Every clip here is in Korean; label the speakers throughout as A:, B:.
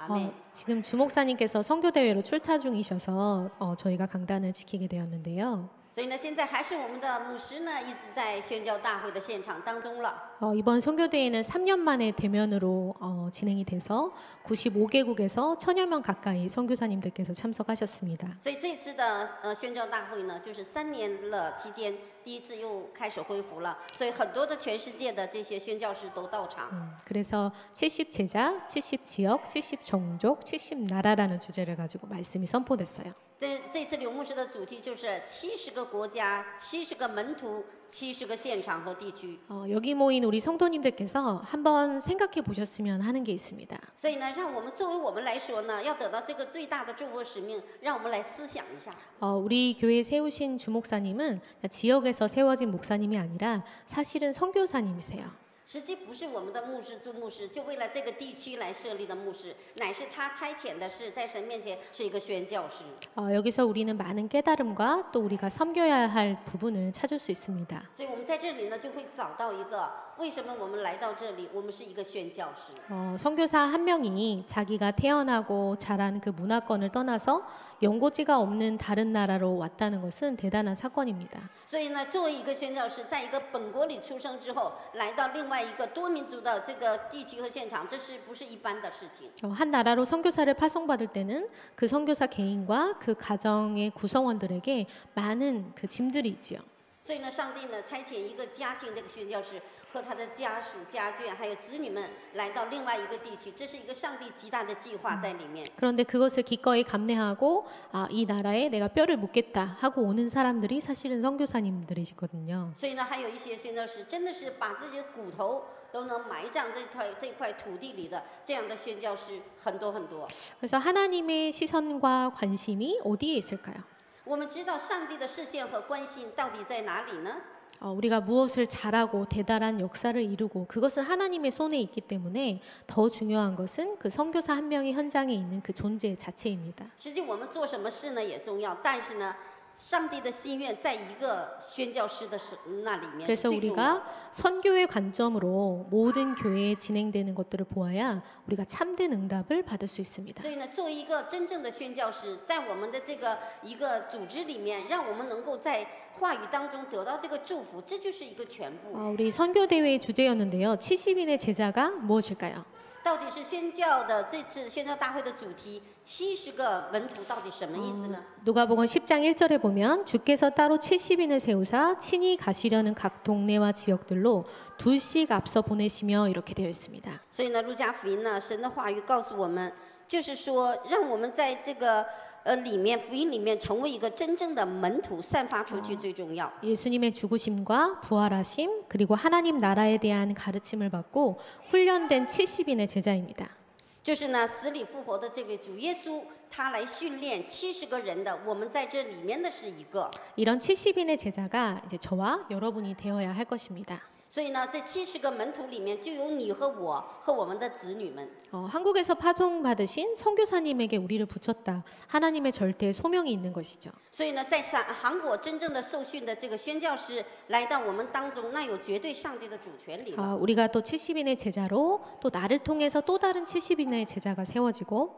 A: 아멘.
B: 지금 주목사님께서 선교대회로 출타 중이셔서 저희가 강단을 지키게 되었는데요.
A: 所以呢，现在还是我们的牧师呢，一直在宣教大会的现场当中了。
B: 이번 선교대회는 3년 만에 대면으로 진행이 돼서 95개국에서 1000여 명 가까이 선교사님들께서 참석하셨습니다.
A: 所以这次的宣教大会呢，就是3年了期间第一次又开始恢复了，所以很多的全世界的这些宣教士都到场。
B: 그래서 70제자, 70지역, 70종족, 70나라라는 주제를 가지고 말씀이 선포됐어요.
A: 这次刘牧师的主题就是70个国家、70个门徒、70个现场和地区。
B: 여기 모인 우리 성도님들께서 한번 생각해 보셨으면 하는 게 있습니다.
A: 所以呢，让我们作为我们来说呢，要得到这个最大的祝福使命，让我们来思想一下。
B: 우리 교회 세우신 주목사님은 지역에서 세워진 목사님이 아니라 사실은 선교사님이세요.
A: 实际不是我们的牧师朱牧师，就为了这个地区来设立的牧师，乃是他差遣的是在神面前是一个宣教师。
B: 여기서 우리는 많은 깨달음과 또 우리가 섬겨야 할 부분을 찾을 수 있습니다.
A: 所以我们在这里呢，就会找到一个为什么我们来到这里，我们是一个宣教师。
B: 선교사 한 명이 자기가 태어나고 자란 그 문화권을 떠나서 연고지가 없는 다른 나라로 왔다는 것은 대단한 사건입니다.
A: 所以呢，作为一个宣教师，在一个本国里出生之后，来到另外一个多民族的这个地区和现场，这是不是一般的事情？
B: 한 나라로 선교사를 파송받을 때는 그 선교사 개인과 그 가정의 구성원들에게 많은 그 짐들이 있지요.
A: 所以呢，上帝呢差遣一个家庭这个宣教师和他的家属、家眷还有子女们来到另外一个地区，这是一个上帝极大的计划在里面。
B: 그런데 그것을 기꺼이 감내하고 이 나라에 내가 뼈를 묻겠다 하고 오는 사람들이 사실은 선교사님들이시거든요.
A: 所以呢，还有一些宣教师真的是把自己的骨头都能埋葬这块土地里的这样的宣教师很多很多。
B: 그래서 하나님의 시선과 관심이 어디에 있을까요?
A: 我们知道上帝的视线和关心到底在哪里呢？
B: 우리가 무엇을 잘하고 대단한 역사를 이루고 그것은 하나님의 손에 있기 때문에 더 중요한 것은 그 선교사 한 명이 현장에 있는 그 존재 자체입니다.
A: 实际我们做什么事呢也重要，但是呢，上帝的心愿在一个宣教师的那里面是
B: 그래서
A: 最重要的。
B: 우리가 선교의 관점으로 모든 교회에 진행되는 것들을 보아야 우리가 참된 응답을 받을 수 있습니다.
A: 所以呢，作为一个真正的宣教师，在我们的这个一个组织里面，让我们能够在话语当中得到这个祝福，这就是一个全部。
B: 우리 선교 대회의 주제였는데요. 70인의 제자가 무엇일까요?
A: 到底是宣教的这次宣教大会的主题70个门徒到底什么意思呢？
B: 누가복음 10장 1절에 보면 주께서 따로 70인을 세우사 친히 가시려는 각 동네와 지역들로 둘씩 앞서 보내시며 이렇게 되어 있습니다.
A: 所以呢，路加福音呢，神的话语告诉我们，就是说，让我们在这个里面福音里面成为一个真正的门徒，散发出去最重要。
B: 예수님의 죽으심과 부활하심 그리고 하나님 나라에 대한 가르침을 받고 훈련된 70인의 제자입니다.
A: 就是呢，死里复活的这位主耶稣，他来训练70个人的，我们在这里面的是一个。
B: 이런 70인의 제자가 이제 저와 여러분이 되어야 할 것입니다.
A: 所以呢，这70个门徒里面就有你和我和我们的子女们。
B: 한국에서 파송받으신 선교사님에게 우리를 붙였다. 하나님의 절대 소명이 있는 것이죠.
A: 所以呢，在韩国真正的受训的这个宣教师来到我们当中，那有绝对上帝的主权里了。
B: 우리가 또 70인의 제자로 또 나를 통해서 또 다른 70인의 제자가 세워지고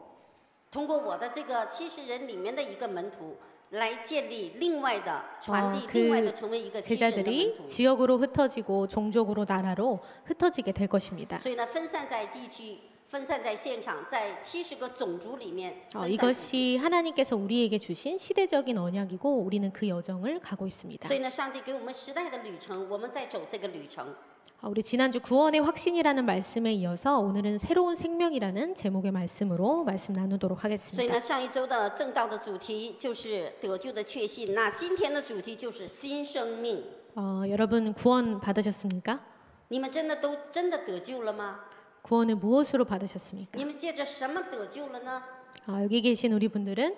A: 通过我的这个70人里面的一个门徒。 来建立另外的传递，另外的成为一个70人的门
B: 제자들이
A: 徒。
B: 지역으로 흩어지고 종족으로 나라로 흩어지게 될 것입니다.
A: 所以呢，分散在地区，分散在现场，在70个种族里面。
B: 이것이 하나님께서 우리에게 주신 시대적인 언약이고 우리는 그 여정을 가고 있습니다.
A: 所以呢，上帝给我们时代的旅程，我们在走这个旅程。
B: 우리 지난주 구원의 확신이라는 말씀에 이어서 오늘은 새로운 생명이라는 제목의 말씀으로 말씀 나누도록
A: 所以
B: 하겠습니다.
A: 呢，上一周的正道的主题就是得救的确信，那今天的主题就是新生命。
B: 여러분 구원 받으셨습니까?
A: 你们真的得救了吗？
B: 구원을 무엇으로 받으셨습니까?
A: 你们借着什么得救了呢？
B: 여기 계신 우리 분들은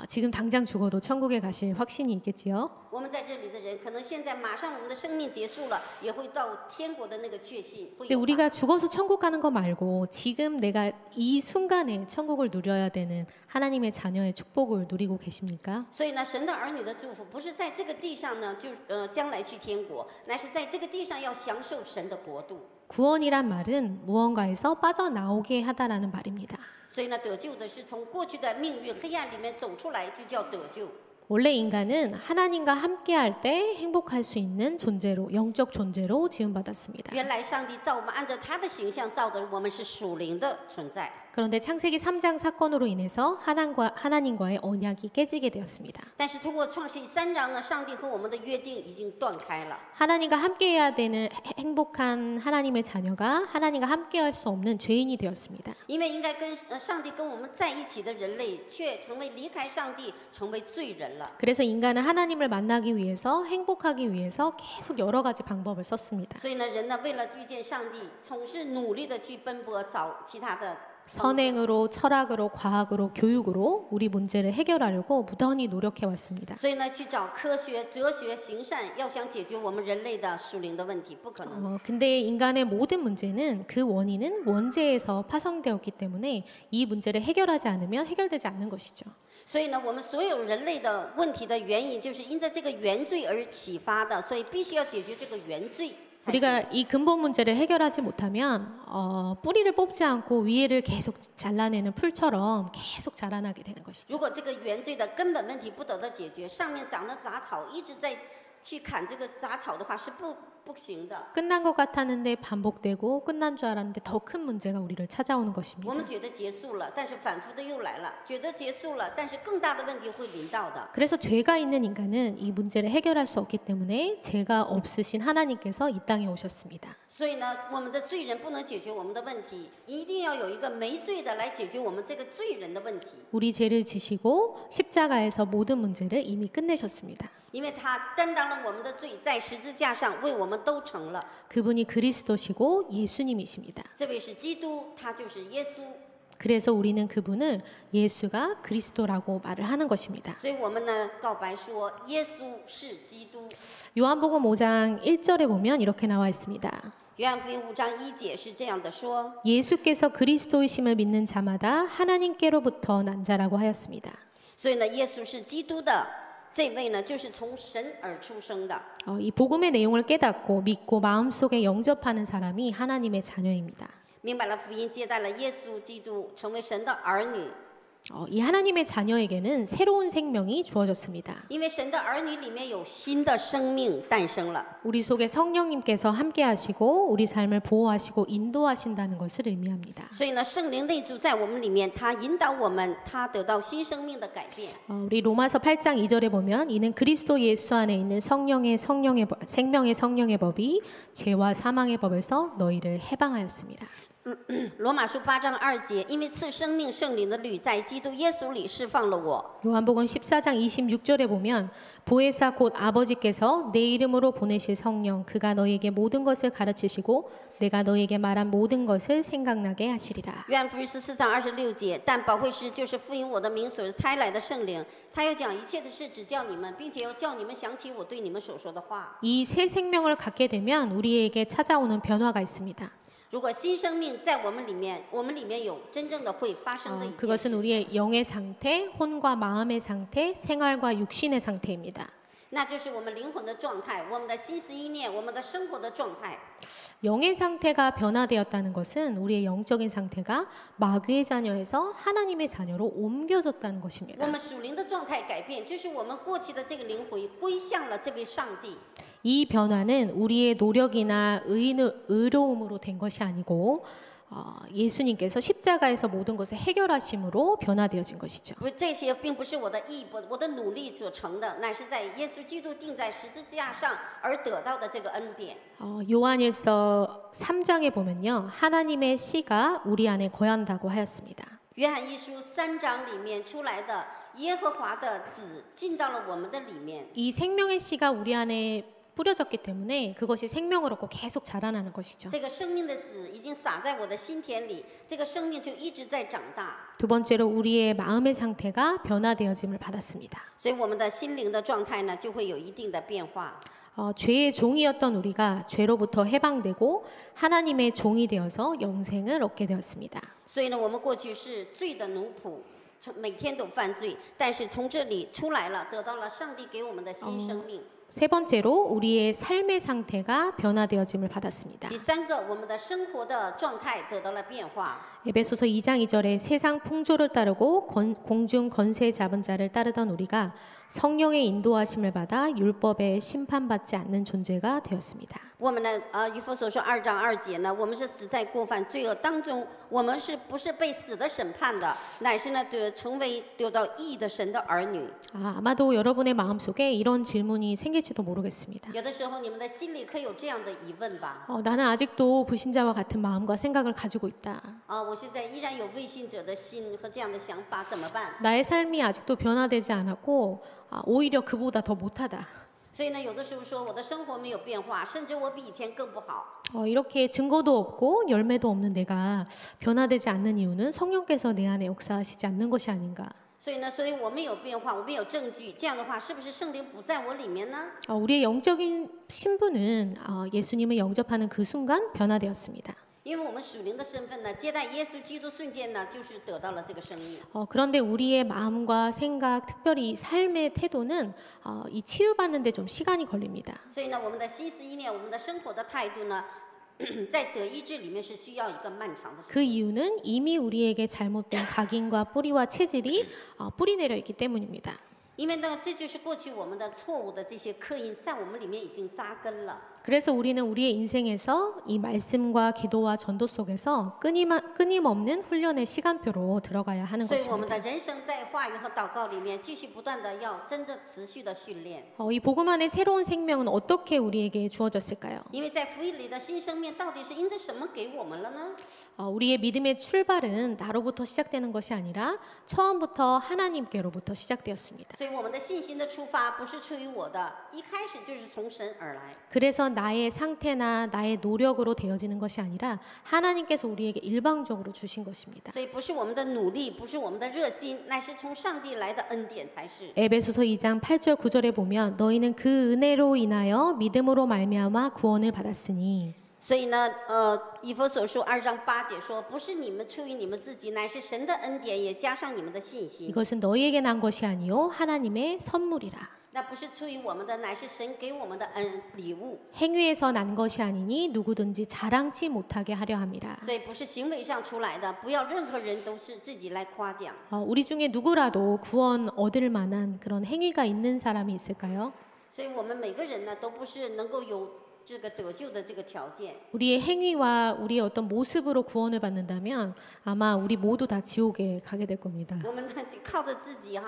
B: 지금 당장 죽어도 천국에 가실 확신이 있겠지요.
A: 我们在这里的人，可能现在马上我们的生命结束了，也会到天国的那个确信。会
B: 근데
A: 有吧
B: 우리가 죽어서 천국 가는 거 말고 지금 내가 이 순간에 천국을 누려야 되는 하나님의 자녀의 축복을 누리고 계십니까?
A: 所以呢，神的儿女的祝福不是在这个地上呢，就将来去天国，乃是在这个地上要享受神的国度。
B: 구원이란 말은 무언가에서 빠져나오게 하다라는 말입니다.
A: 所以呢，得救的是从过去的命运黑暗里面走出来，就叫得救。
B: 원래 인간은 하나님과 함께할 때 행복할 수 있는 존재로, 영적 존재로 지음받았습니다.
A: 原来上帝造我们按照他的形象造的，我们是属灵的存在。
B: 그런데 창세기 3장 사건으로 인해서 하나님과의 언약이 깨지게 되었습니다.
A: 但是通过创世纪3章呢，上帝和我们的约定已经断开了。
B: 하나님과 함께해야 되는 행복한 하나님의 자녀가 하나님과 함께할 수 없는 죄인이 되었습니다.
A: 因为应该跟上帝跟我们在一起的人类，却成为离开上帝，成为罪人了。
B: 그래서 인간은 하나님을 만나기 위해서 행복하기 위해서 계속 여러 가지 방법을 썼습니다.
A: 所以呢，人呢为了遇见上帝，总是努力的去奔波找其他的。
B: 선행으로, 철학으로, 과학으로, 교육으로 우리 문제를 해결하려고 무던히 노력해 왔습니다.
A: 所以呢，去找科学、哲学、行善，要想解决我们人类的属灵的问题，不可能。
B: 근데 인간의 모든 문제는 그 원인은 원죄에서 파생되었기 때문에 이 문제를 해결하지 않으면 해결되지 않는 것이죠.
A: 所以呢，我们所有人类的问题的原因，就是因着这个原罪而启发的，所以必须要解决这个原罪。
B: 우리가 이 근본 문제를 해결하지 못하면 뿌리를 뽑지 않고 위에를 계속 잘라내는 풀처럼 계속 자라나게 되는 것이죠.
A: 如果这个原罪的根本问题不得到解决，上面长的杂草一直在去砍这个杂草的话，是不行的。
B: 끝난 것 같았는데 반복되고 끝난 줄 알았는데 더 큰 문제가 우리를 찾아오는
A: 我
B: 것입니다.
A: 们觉得结束了，但是反复的又来了；觉得结束了，但是更大的问题会临到的。
B: 그래서 죄가 있는 인간은 이 문제를 해결할 수 없기 때문에 죄가 없으신 하나님께서 이 땅에 오셨습니다.
A: 所以呢，我们的罪人不能解决我们的问题，一定要有一个没罪的来解决我们这个罪人的问题。
B: 우리 죄를 지시고 십자가에서 모든 문제를 이미 끝내셨습니다.
A: 因为他担当了我们的罪，在十字架上为我们都成了。
B: 그분이 그리스도시고 예수님이십니다.
A: 这位是基督，他就是耶稣。
B: 그래서 우리는 그분을 예수가 그리스도라고 말을 하는 것입니다.
A: 所以我们呢告白说，耶稣是基督。
B: 요한복음 5장 1절에 보면 이렇게 나와 있습니다.
A: 约翰福音5章1节是这样的说：
B: 예수께서 그리스도이심을 믿는 자마다 하나님께로부터 난 자라고 하였습니다.
A: 所以呢，耶稣是基督的这位呢，就是从神而出生的。
B: 이 복음의 내용을 깨닫고 믿고 마음속에 영접하는 사람이 하나님의 자녀입니다.
A: 明白了福音，接待了耶稣基督，成为神的儿女。
B: 이 하나님의 자녀에게는 새로운 생명이 주어졌습니다.
A: 因为神的儿女里面有新的生命诞生了。
B: 우리 속에 성령님께서 함께하시고 우리 삶을 보호하시고 인도하신다는 것을 의미합니다.
A: 所以呢，圣灵内住在我们里面，他引导我们，他得到新生命的改变。
B: 우리 로마서 8장 2절에 보면 이는 그리스도 예수 안에 있는 생명의 성령의 법이 죄와 사망의 법에서 너희를 해방하였습니다.
A: 罗马书8章2节，因为赐生命圣灵的律在基督耶稣里释放了我。
B: 요한복음 14장 26절에 보면 보혜사 곧 아버지께서 내 이름으로 보내실 성령 그가 너희에게 모든 것을 가르치시고 내가 너희에게 말한 모든 것을 생각나게 하시리라.
A: 约翰福音14章26节，但保惠师就是复因我的名所差来的圣灵，他要讲一切的事，指教你们，并且要叫你们想起我对你们所说的话。
B: 이 새 생명을 갖게 되면 우리에게 찾아오는 변화가 있습니다.
A: 如果新生命在我们里面，我们里面有真正的会发生的一件事。
B: 그것은 우리의 영의 상태, 혼과 마음의 상태, 생활과 육신의 상태입니다.
A: 那就是我们灵魂的状态，我们的心思意念，我们的生活的状态。
B: 영의 상태가 변화되었다는 것은 우리의 영적인 상태가 마귀의 자녀에서 하나님의 자녀로 옮겨졌다는
A: 我
B: 것입니다.
A: 们属灵的状态改变，就是我们过去的这个灵魂归向了这位上帝。
B: 이 변화는 우리의 노력이나 의로움으로 된 것이 아니고 예수님께서 십자가에서 모든 것을 해결하심으로 변화되어진 것이죠.
A: 不，这些并不是我的义，我的努力所成的，乃是在耶稣基督钉在十字架上而得到的这个恩典。
B: 요한일서 3장에 보면요. 하나님의 씨가 우리 안에 거한다고 하였습니다.
A: 约翰一书3章里面出来的耶和华的子进到了我们的里面。
B: 이 생명의 씨가 우리 안에 뿌려졌기 때문에 그것이 생명을 얻고 계속 자라나는 것이죠.
A: 这个生命的子已经撒在我的心田里，这个生命就一直在长大。
B: 두 번째로 우리의 마음의 상태가 변화되어짐을 받았습니다.
A: 所以我们的心灵的状态呢，就会有一定的变化。
B: 죄의 종이었던 우리가 죄로부터 해방되고 하나님의 종이 되어서 영생을 얻게 되었습니다.
A: 所以呢，我们过去是罪的奴仆，每天都犯罪，但是从这里出来了，得到了上帝给我们的新生命。
B: 세 번째로 우리의 삶의 상태가 변화되어짐을 받았습니다.
A: 第三个，我们的生活的状态得到了变化。
B: 에베소서 2장 2절에 세상 풍조를 따르고 공중 권세 잡은 자를 따르던 우리가 성령의 인도하심을 받아 율법에 심판받지 않는 존재가 되었습니다.
A: 我们呢，以弗所书2章2节呢，我们是死在过犯罪恶当中，我们是不是被死的审判的，乃是呢成为得到义的神的儿女。
B: 아마도 여러분의 마음속에 이런 질문이 생길지도 모르겠습니다.
A: 有的时候你们的心里可有这样的疑问吧？
B: 나는 아직도 불신자와 같은 마음과 생각을 가지고 있다.
A: 我现在依然有未信者的心和这样的想法，怎么办？
B: 나의 삶이 아직도 변화되지 않았고 오히려 그보다 더 못하다.
A: 所以呢，有的时候说我的生活没有变化，甚至我比以前更不好。
B: 이렇게 증거도 없고 열매도 없는 내가 변화되지 않는 이유는 성령께서 내 안에 역사하시지 않는 것이 아닌가.
A: 所以我没有变化，我没有证据，这样的话，是不是圣灵不在我里面呢？
B: 우리의 영적인 신분은 예수님을 영접하는 그 순간 변화되었습니다.
A: 因为我们属灵的身份呢，接待耶稣基督瞬间呢，就是得到了这个生命。
B: 그런데 우리의 마음과 생각, 특별히 삶의 태도는 이 치유받는 데 좀 시간이 걸립니다.
A: 所以呢，我们的心思意念，我们的生活的态度呢，在得医治里面是需要一个漫长的时
B: 그
A: 间。
B: 이유는 이미 우리에게 잘못된 각인과 뿌리와 체질이 뿌리 내려 있기 때문입니다.
A: 因为呢，这就是过去我们的错误的这些刻印，在我们里面已经扎根了。
B: 그래서 우리는 우리의 인생에서 이 말씀과 기도와 전도 속에서 끊임없는 훈련의 시간표로 들어가야 하는
A: 所以我们
B: 것입니다.
A: 的人生在话语和祷告里面，继续不断的要真正持续的训练。
B: 이 복음 안의 새로운 생명은 어떻게 우리에게 주어졌을까요?
A: 因为在福音里的新生命，到底是因着什么给我们了呢？
B: 우리의 믿음의 출발은 나로부터 시작되는 것이 아니라 처음부터 하나님께로부터 시작되었습니다.
A: 所以我们的信心的出发不是出于我的，一开始就是从神而来。
B: 그래서 나의 상태나 나의 노력으로 되어지는 것이 아니라 하나님께서 우리에게 일방적으로 주신 것입니다.
A: 所以不是我们的努力，不是我们的热心，乃是从上帝来的恩典才是。
B: 에베소서 2장 8절 9절에 보면 너희는 그 은혜로 인하여 믿음으로 말미암아 구원을 받았으니
A: 所以呢，以弗所书2章8节说，不是你们出于你们自己，乃是神的恩典，也加上你们的信心。
B: 이것은 너희에게 난 것이 아니요 하나님의 선물이라.
A: 那不是出于我们的，乃是神给我们的礼物。
B: 행위에서 난 것이 아니니 누구든지 자랑치 못하게 하려 함이라.
A: 所以不是行为上出来的，不要任何人都是自己来夸奖。
B: 우리 중에 누구라도 구원 얻을 만한 그런 행위가 있는 사람이 있을까요?
A: 所以我们每个人呢，都不是能够有这个得救的这个条件。
B: 우리의 행위와 우리의 어떤 모습으로 구원을 받는다면 아마 우리 모두 다 지옥에 가게 될 겁니다.
A: 我们呢，靠着自己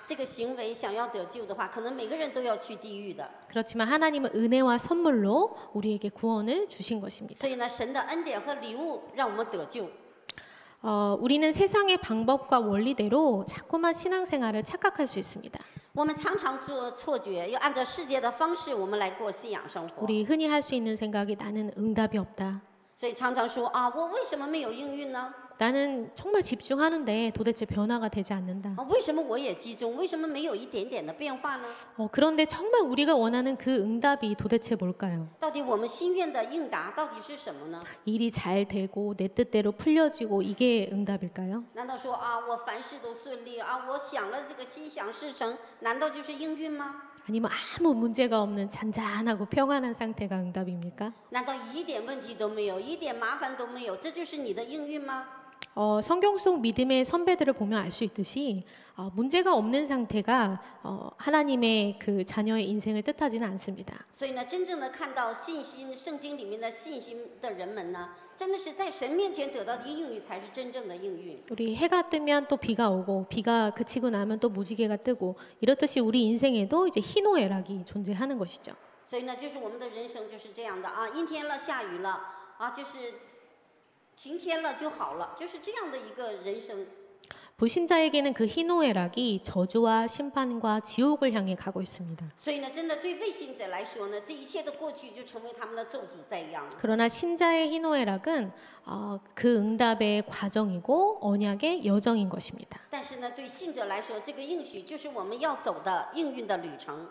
A: 这个行为想要得救的话，可能每个人都要去地狱的。
B: 그렇지만 하나님은 은혜와 선물로 우리에게 구원을 주신 것입니다.
A: 所以呢，神的恩典和礼物让我们得救。
B: 우리는 세상의 방법과 원리대로 자꾸만 신앙생활을 착각할 수 있습니다.
A: 我们常常做错觉，要按照世界的方式，我们来过信仰生活。
B: 우리 흔히 할 수 있는 생각이 나는 응답이 없다.
A: 所以常常说我为什么没有应允呢？
B: 나는 정말 집중하는데 도대체 변화가 되지 않는다.
A: 为什么我也集中，为什么没有一点点的变化呢？
B: 그런데 정말 우리가 원하는 그 응답이 도대체 뭘까요?
A: 到底我们心愿的应答到底是什么呢？
B: 일이 잘 되고 내 뜻대로 풀려지고 이게 응답일까요?
A: 难道说我凡事都顺利我想了这个心想事成，难道就是应允吗？
B: 아니면 아무 문제가 없는 잔잔하고 평안한 상태가 응답입니까?
A: 难道一点问题都没有，一点麻烦都没有，这就是你的应允吗？
B: 성경 속 믿음의 선배들을 보면 알 수 있듯이 문제가 없는 상태가 하나님의 그 자녀의 인생을 뜻하지는 않습니다.
A: 所以呢，真正的看到信心，圣经里面的信心的人们呢，真的是在神面前得到的应允才是真正的应允。
B: 우리 해가 뜨면 또 비가 오고 비가 그치고 나면 또 무지개가 뜨고 이렇듯이 우리 인생에도 이제 희노애락이 존재하는 것이죠.
A: 所以呢，就是我们的人生就是这样的阴天了，下雨了就是晴天了就好了，就是这样的一个人生。
B: 불신자에게는 그 희노애락이 저주와 심판과 지옥을 향해 가고 있습니다.
A: 所以呢，真的对未信者来说呢，这一切的过去就成为他们的咒诅灾殃。
B: 그러나 신자의 희노애락은 그 응답의 과정이고 언약의 여정인 것입니다.
A: 但是呢，对信者来说，这个应许就是我们要走的应运的旅程。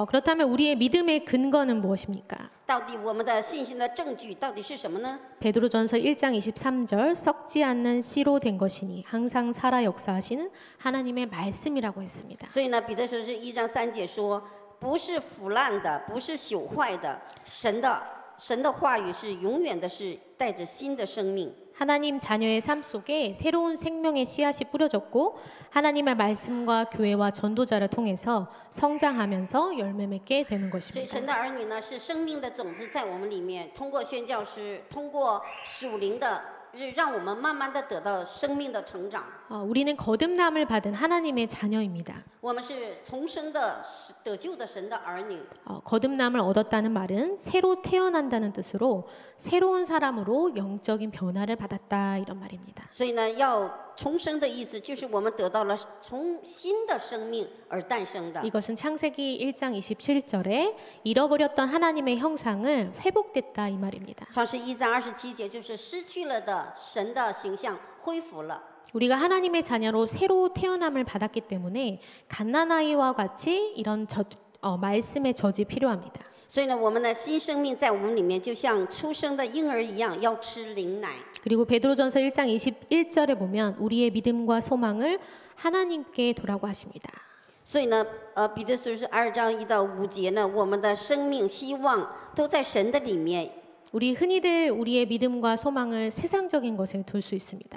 B: 그렇다면 우리의 믿음의 근거는 무엇입니까?
A: 到底我们的信心的证据到底是什么呢？
B: 베드로전서 1장 23절 썩지 않는 씨로 된 것이니 항상 살아 역사하시는 하나님의 말씀이라고 했습니다.
A: 所以呢，彼得书是1章3节说，不是腐烂的，不是朽坏的。神的话语是永远的，是带着新的生命。
B: 하나님 자녀의 삶 속에 새로운 생명의 씨앗이 뿌려졌고 하나님의 말씀과 교회와 전도자를 통해서 성장하면서 열매 맺게 되는
A: 所以
B: 것입니다.
A: 神的儿女呢，是生命的种子在我们里面，通过宣教师，通过属灵的，让我们慢慢的得到生命的成长。
B: 우리는 거듭남을 받은 하나님의 자녀입니다.
A: 我们是重生的得救的神的儿女。
B: 거듭남을 얻었다는 말은 새로 태어난다는 뜻으로 새로운 사람으로 영적인 변화를 받았다 이런 말입니다.
A: 所以呢，要重生的意思就是我们得到了从新的生命而诞生的。
B: 이것은 창세기 1장 27절에 잃어버렸던 하나님의 형상을 회복됐다 이 말입니다.
A: 创世1章27节就是失去了的神的形象恢复了。
B: 우리가 하나님의 자녀로 새로 태어남을 받았기 때문에 갓난아이와 같이 이런 말씀의 젖이 필요합니다.
A: 所以呢，我们的新生命在我们里面，就像出生的婴儿一样，要吃灵奶。
B: 그리고 베드로전서 1장 21절에 보면 우리의 믿음과 소망을 하나님께 두라고 하십니다.
A: 所以呢，彼得书是2章1到5节呢，我们的生命、希望都在神的里面。
B: 우리 흔히들 우리의 믿음과 소망을 세상적인 것에 둘 수 있습니다.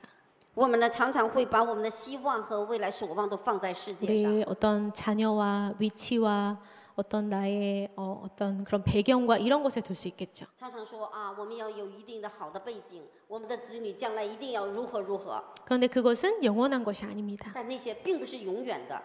A: 我们呢，常常会把我们的希望和未来所望都放在世界上。
B: 우리의 어떤 자녀와 위치와 어떤 나의 어떤 그런 배경과 이런 것에 둘 수 있겠죠.
A: 常常说啊，我们要有一定的好的背景，我们的子女将来一定要如何如何。
B: 그런데 그것은 영원한 것이 아닙니다.
A: 但那些并不是永远的。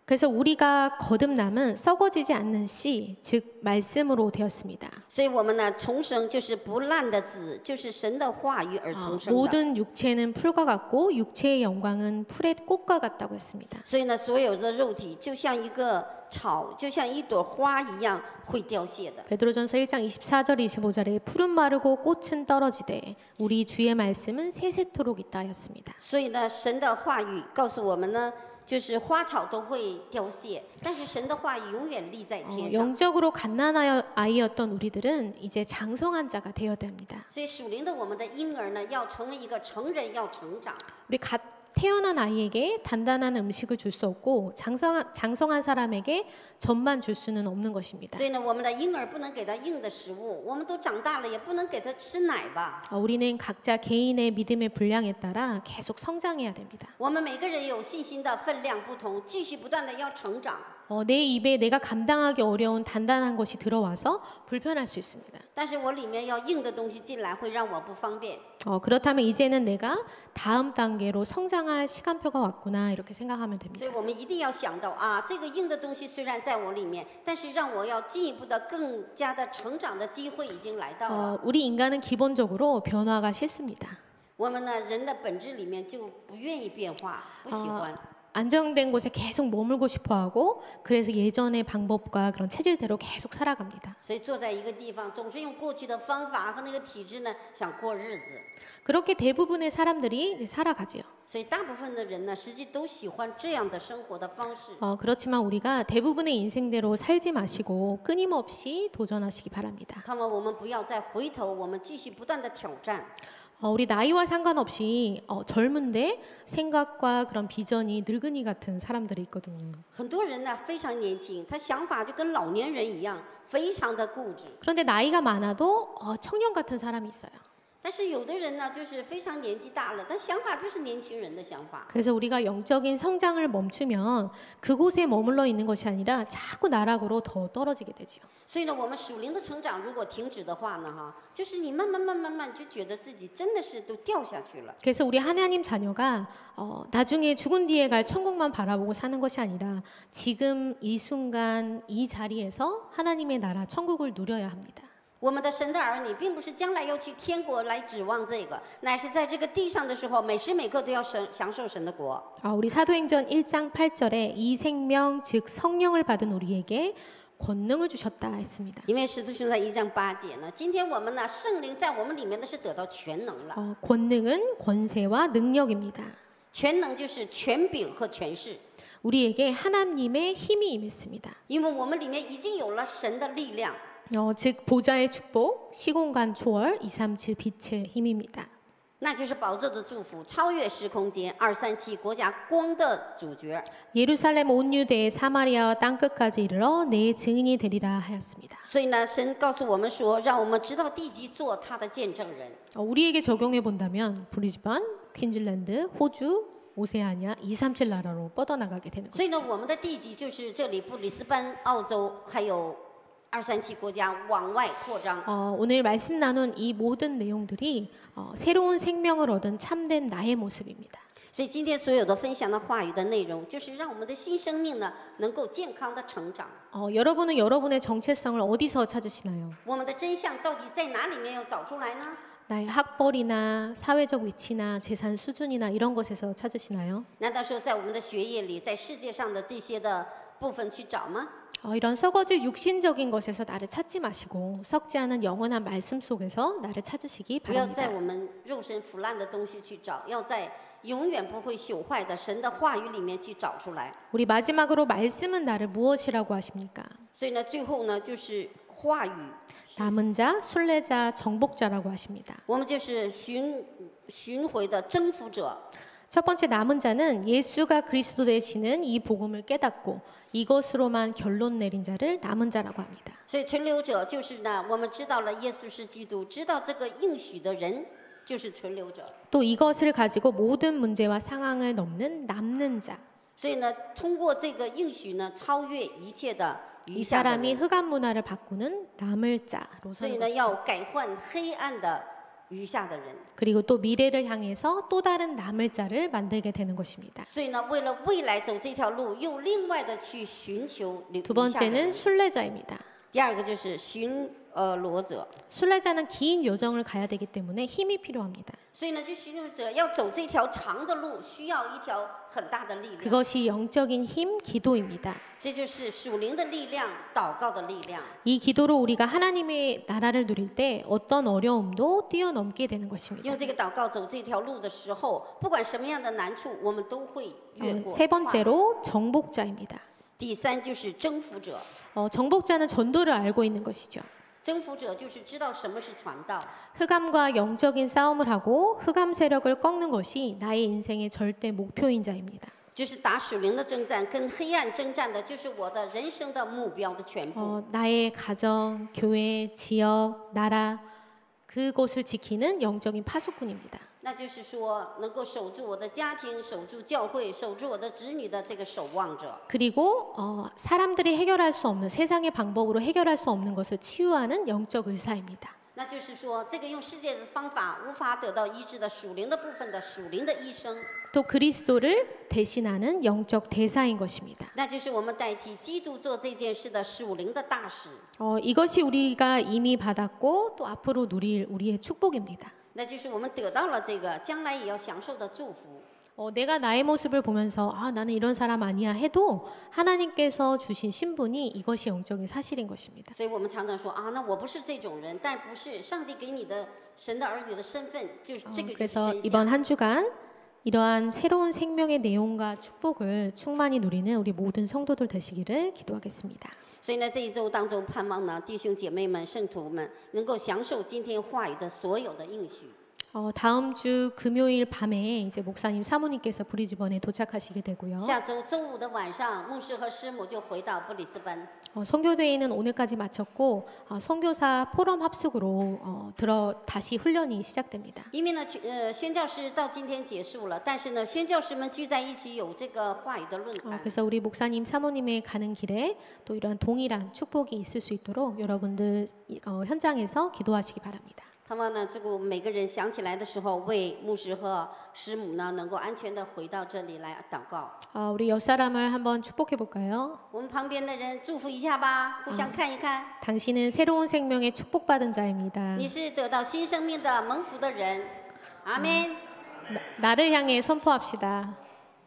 B: 그래서 우리가 거듭남은 썩어지지 않는 씨, 즉 말씀으로 되었습니다.
A: 所以我们呢，重生就是不烂的子，就是神的话语而重生的。
B: 모든 육체는 풀과 같고 육체의 영광은 풀의 꽃과 같다고 했습니다.
A: 所以呢，所有的肉体就像一个草，就像一朵花一样会凋谢的。
B: 베드로전서 1장 24절 25절에 푸른 마르고 꽃은 떨어지되 우리 주의 말씀은 세세토록 있다 하였습니다.
A: 所以呢，神的话语告诉我们呢，就是花草都会凋谢，但是神的话语永远立在天上。
B: 영적으로 갓난아이였던 우리들은 이제 장성한 자가 되어야 됩니다.
A: 所以属灵的我们的婴儿呢，要成为一个成人，要成长。
B: 우리 갓 태어난 아이에게 단단한 음식을 줄 수 없고 장성한 사람에게 젖만 줄 수는 없는 것입니다.
A: 所以呢，我们的婴儿不能给他硬的食物，我们都长大了，也不能给他吃奶吧。
B: 우리는 각자 개인의 믿음의 분량에 따라 계속 성장해야 됩니다.
A: 我们每个人有信心的分量不同，继续不断的要成长。
B: 내 입에 내가 감당하기 어려운 단단한 것이 들어와서 불편할 수 있습니다.
A: 但是我里面要硬的东西进来，会让我不方便。
B: 그렇다면 이제는 내가 다음 단계로 성장할 시간표가 왔구나 이렇게 생각하면
A: 所
B: 됩니다.
A: 以我们一定要想到啊，这个硬的东西虽然在我里面，但是让我要进一步的、更加的成长的机会已经来到了。
B: 우리 인간은 기본적으로 변화가 싫습니다.
A: 我们呢，人的本质里面就不愿意变化，不喜欢。
B: 안정된 곳에 계속 머물고 싶어하고 그래서 예전의 방법과 그런 체질대로 계속 살아갑니다.
A: 所以坐在一个地方，总是用过去的方法和那个体制呢，想过日子。
B: 그렇게 대부분의 사람들이 이제 살아가지요.
A: 所以大部分的人呢，实际都喜欢这样的生活的方式。
B: 그렇지만 우리가 대부분의 인생대로 살지 마시고 끊임없이 도전하시기 바랍니다.
A: 那么我们不要再回头，我们继续不断的挑战。
B: 우리 나이와 상관없이 젊은데 생각과 그런 비전이 늙은이 같은 사람들이 있거든요.
A: 很多人呢非常年轻，他想法就跟老年人一样，非常的固执。
B: 그런데 나이가 많아도 청년 같은 사람이 있어요.
A: 但是有的人呢，就是非常年纪大了，但想法就是年轻人的想法。
B: 그래서 우리가 영적인 성장을 멈추면 그곳에 머물러 있는 것이 아니라 자꾸 나락으로 더 떨어지게 되죠.
A: 所以呢，我们属灵的成长如果停止的话呢，就是你慢慢就觉得自己真的是都掉下去了。
B: 그래서 우리 하나님 자녀가 나중에 죽은 뒤에 갈 천국만 바라보고 사는 것이 아니라 지금 이 순간 이 자리에서 하나님의 나라 천국을 누려야 합니다.
A: 我们的神的儿女，并不是将来要去天国来指望这个，乃是在这个地上的时候，每时每刻都要享受神的国。
B: 우리 사도행전 1장 8절에 이 생명 즉 성령을 받은 우리에게 권능을 주셨다 했습니다.
A: 因为使徒行传1章8节呢，今天我们呢，圣灵在我们里面的是得到全能了。
B: 권능은 권세와 능력입니다.
A: 全能就是权柄和权势，
B: 우리에게 하나님의 힘이 임했습니다.
A: 因为我们里面已经有了神的力量。
B: 즉 보좌의 축복, 시공간 초월, 237 빛의 힘입니다.
A: 那就是宝座的祝福，超越时空间，237国家光的主角。
B: 예루살렘 온 유대 사마리아와 땅 끝까지 이르러 내 증인이 되리라 하였습니다.
A: 所以呢，神告诉我们说，让我们知道地级做他的见证人。
B: 우리에게 적용해 본다면 브리즈번, 퀸즐랜드, 호주, 오세아니아, 237 나라로 뻗어나가게 되는
A: 所以呢，
B: 것이죠.
A: 我们的地级就是这里布里斯班、澳洲，还有237国家往外扩张。
B: 오늘 말씀 나눈 이 모든 내용들이 새로운 생명을 얻은 참된 나의 모습입니다.
A: 所以今天所有的分享的话语的内容，就是让我们的新生命呢能够健康的成长。
B: 여러분은 여러분의 정체성을 어디서 찾으시나요?
A: 我们的真相到底在哪里面要找出来呢？
B: 나의 학벌이나 사회적 위치나 재산 수준이나 이런 것에서 찾으시나요?
A: 难道说在我们的学业里，在世界上的这些的部分去找吗？
B: 이런 썩어질 육신적인 것에서 나를 찾지 마시고 썩지 않은 영원한 말씀 속에서 나를 찾으시기
A: 不要在
B: 바랍니다.
A: 我们肉身腐烂的东西去找，要在永远不会朽坏的神的话语里面去找出来。
B: 우리 마지막으로 말씀은 나를 무엇이라고 하십니까?
A: 所以呢，最后呢就是话语，
B: 남은 자, 순례자, 정복자라고 하십니다.
A: 我们就是巡回的征服者。
B: 첫 번째 남은 자는 예수가 그리스도 되시는 이 복음을 깨닫고 이것으로만 결론 내린 자를 남은 자라고 합니다.
A: 所以存留者就是呢，我们知道了耶稣是基督，知道这个应许的人就是存留者。
B: 또 이것을 가지고 모든 문제와 상황을 넘는 남는 자.
A: 所以呢，通过这个应许呢，超越一切的余
B: 이
A: 下的
B: 사람이
A: 人。
B: 흑암 문화를 바꾸는 남을 자로
A: 所以
B: 서는
A: 呢，
B: 것이죠.
A: 要改换黑暗的余下的人。
B: 그리고 또 미래를 향해서 또 다른 남을 자를 만들게 되는 것입니다.
A: 所以呢，为了未来走这条路，又另外的去寻求余
B: 두
A: 下的
B: 번째는
A: 人。
B: 순례자입니다.
A: 第二个就是巡逻者。
B: 순례자는 긴 여정을 가야 되기 때문에 힘이 필요합니다.
A: 所以呢，这巡逻者要走这条长的路，需要一条很大的力量。
B: 그것이 영적인 힘, 기도입니다.
A: 这就是属灵的力量，祷告的力量。
B: 이 기도로 우리가 하나님의 나라를 누릴 때 어떤 어려움도 뛰어넘게 되는 것입니다.
A: 用这个祷告走这条路的时候，不管什么样的难处，我们都会越过。
B: 세 번째로 정복자입니다.
A: 第三就是征服者。
B: 정복자는 전도를 알고 있는 것이죠.
A: 征服者就是知道什么是传道。
B: 흑암과 영적인 싸움을 하고 흑암 세력을 꺾는 것이 나의 인생의 절대 목표인 자입니다.
A: 就是打属灵的征战，跟黑暗征战的，就是我的人生的目标的全部。
B: 나의 가정, 교회, 지역, 나라 그곳을 지키는 영적인 파수꾼입니다.
A: 那就是说，能够守住我的家庭，守住教会，守住我的子女的这个守望者。
B: 그리고 사람들이 해결할 수 없는 세상의 방법으로 해결할 수 없는 것을 치유하는 영적 의사입니다.
A: 那就是说，这个用世界的方法无法得到医治的属灵的部分的属灵的医生，
B: 또 그리스도를 대신하는 영적 대사인 것입니다.
A: 那就是我们代替基督做这件事的属灵的大使。
B: 이것이 우리가 이미 받았고 또 앞으로 누릴 우리의 축복입니다.
A: 那就是我们得到了这个，将来也要享受的祝福。
B: 내가 나의 모습을 보면서 나는 이런 사람 아니야 해도 하나님께서 주신 신분이 이것이 영적인 사실인 것입니다.
A: 所以我们常常说啊，那我不是这种人，但不是上帝给你的神的儿女的身份，就是这个就是
B: 그래서
A: 真
B: 이번
A: 相。
B: 한 주간 이러한 새로운 생명의 내용과 축복을 충만히 누리는 우리 모든 성도들 되시기를 기도하겠습니다.
A: 所以呢，这一周当中，盼望呢，弟兄姐妹们、圣徒们能够享受今天话语的所有的应许。
B: 다음 주 금요일 밤에 이제 목사님 사모님께서 브리즈번에 도착하시게 되고요.
A: 下周周五的晚上，牧师和师母就回到布里斯班。
B: 선교대회는 오늘까지 마쳤고 선교사 포럼 합숙으로 다시 훈련이 시작됩니다.
A: 因为呢，宣教师到今天结束了，但是呢，宣教师们聚在一起有这个话语的论坛。
B: 그래서 우리 목사님 사모님의 가는 길에 또 이러한 동일한 축복이 있을 수 있도록 여러분들 현장에서 기도하시기 바랍니다.
A: 盼望呢，这个每个人想起来的时候，为牧师和师母呢，能够安全的回到这里来祷告。
B: 우리 옆 사람을 한번 축복해 볼까요?
A: 我们旁边的人祝福一下吧，互相看一看。
B: 당신은 새로운 생명의 축복받은 자입니다.
A: 你是得到新生命的蒙福的人，阿门。
B: 나를 향해 선포합시다.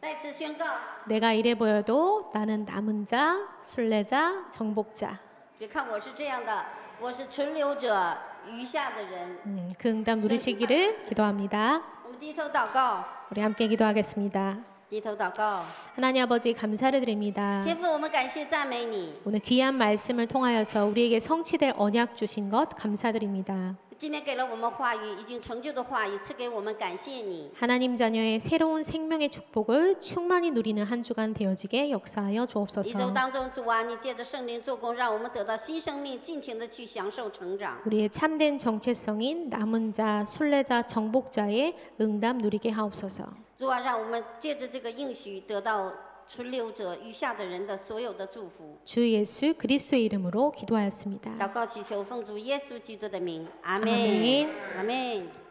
A: 再次宣告，
B: 내가 이래 보여도 나는 남은 자, 순례자, 정복자.
A: 别看我是这样的，我是存留者，余下的人。
B: 그 응답 누리시기를 기도합니다.
A: 我们低头祷告，
B: 우리 함께 기도하겠습니다.
A: 低头祷告。
B: 하나님 아버지 감사를 드립니다.
A: 天父，我们感谢赞美你，
B: 오늘 귀한 말씀을 통하여서 우리에게 성취될 언약 주신 것 감사드립니다.
A: 今天给了我们话语，已经成就的话语赐给我们，感谢你。
B: 하나님 자녀의 새로운 생명의 축복을 충만히 누리는 한 주간 되어지게 역사하여
A: 一周
B: 주옵소서.
A: 当中，主啊，你借着圣灵做工，让我们得到新生命，尽情的去享受成长。
B: 우리의 참된 정체성인 남은 자, 순례자, 정복자의 응답 누리게 하옵소서.
A: 主啊，让我们借着这个应许，得到存留者余下的人的所有的祝福。
B: 주 예수 그리스도의 이름으로 기도하였습니다.
A: 祷告祈求，奉主耶稣基督的名，阿门。
B: 아멘.
A: 阿门。